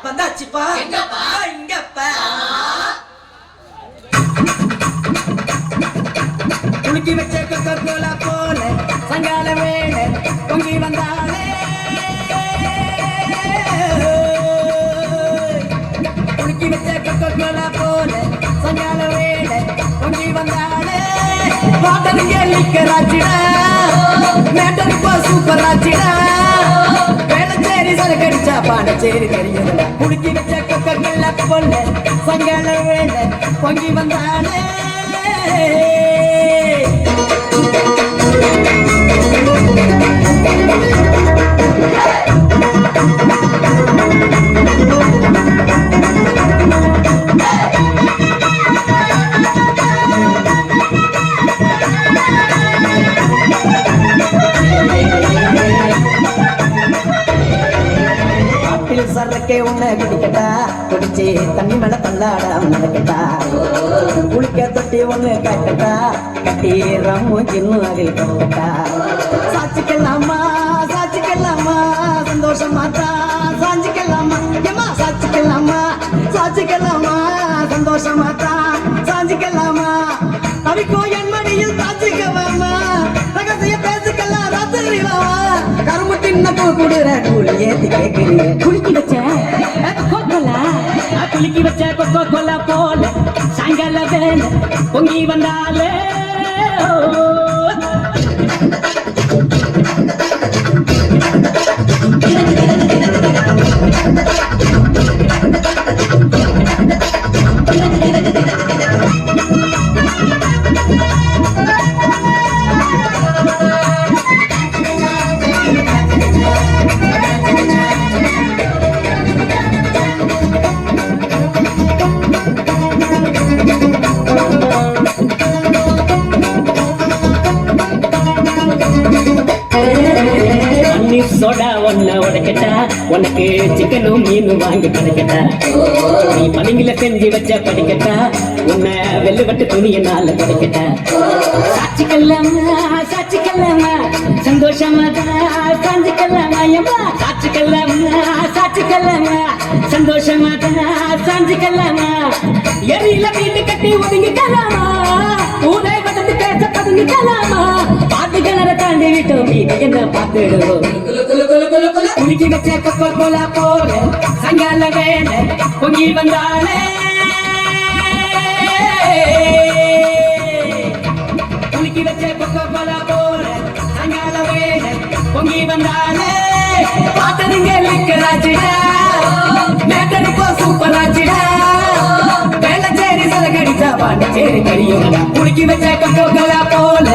வந்தாச்சுப்பா இங்கப்பா குலுக்கி வச்ச Coca Cola போல சங்கால வேளை பொங்கி வந்தாலே குலுக்கி வச்ச கொக்கோ கோலா போல சங்கால வேளை பொங்கி வந்தாலே வாட்டருங்க லிக்கராச்சிடா மேட்டருக்கு சூப்பர் ஆச்சிடா வேளச்சேரி சரக்கடிச்சா பாண்டச்சேரி தெரியுதுடா குலுக்கி வச்ச கொக்கோ கோலா போல சங்கால வேளை பொங்கி வந்தாலே சரக்கே உன்னை குடிக்கட்டா குடிச்சு தண்ணி மேல பல்லாட நடக்கட்டா குளிக்க தொட்டி ஒண்ணு கட்டட்டா கட்டி ரம்மு இன்னும் அதில் கட்டட்டா சாச்சிக்கலாமா சந்தோஷமா தான் சாஞ்சிக்கலாமா ஏமா சாச்சிக்கலாமா சந்தோஷமா தான் சாஞ்சிக்கலாமா தவிக்கோ என் மடியில் சாச்சிக்கலாமா ரகசிய பேசிக்கலாம் ராத்திரி வாமா கரும்பு தின்னப்போ குடுற கூலி ஏத்தி கேட்கிறீங்க குலுக்கி வச்ச கொக்கோ கோலா போல சாயங்கால வேலை பொங்கி வந்தாலே சோடா ஒன்ன உடைக்கட்டா உனக்கு சிக்கனும் மீனும் வாங்கி கிடைக்கட்டா நீ பனிங்கில செஞ்சு வச்ச படிக்கட்டா உன்னை வெள்ளுவட்டு துணியினால கிடைக்கட்டா சாட்சிக்கல்லாமா சந்தோஷமா சாஞ்சிக்கல்லாமா சாட்சிக்கல்லாமா சந்தோஷமா சாஞ்சிக்கல்லாமா எரியில வீட்டு கட்டி ஒதுங்கிக்கலாமா ஊரை வந்து பேச பதுங்கிக்கலாமா பாட்டு கிணற தாண்டி விட்டோம் வீட்டு என்ன பார்த்துடுவோம் குலுக்கி வச்ச கொக்கோ கோலா போல சங்கால வேலை பொங்கி வந்தாலே குலுக்கி வச்ச கொக்கோ கோலா போல சங்கால வேலை பொங்கி வந்தாலே பாட்டருங்க லிக்கராச்சிடா மேட்டருக்கு சூப்பர் ஆச்சிடா வேளச்சேரி சரக்கடிச்சா பாண்டச்சேரி தெரியும் குலுக்கி வச்ச கொக்கோ கோலா போல